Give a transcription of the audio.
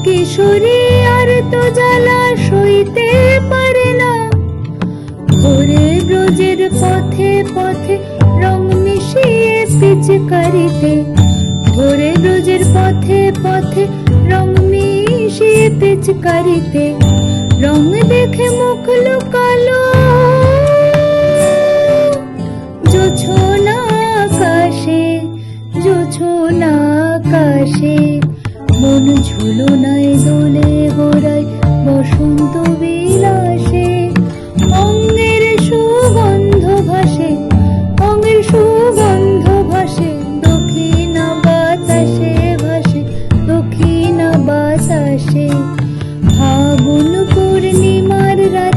কিশোরী আর তো জ্বালা সইতে পারে না। ভোরে ব্রজের পথে পথে রং মিশিয়ে পিচকারিতে, ভোরে ব্রজের পথে পথে রং মিশিয়ে পিচকারিতে, রং দেখে মুখ লুকালো জোছনা আকাশে, জোছনা আকাশে। মন ঝুলনায় দোলে গোড়ায় বসন্ত বিলাসে, অঙ্গের সুগন্ধ ভাসে, অঙ্গের সুগন্ধ ভাসে, দক্ষিণা বাতাসে ভাসে, দক্ষিণা বাতাসে। ফাগুন পূর্ণিমার রাতে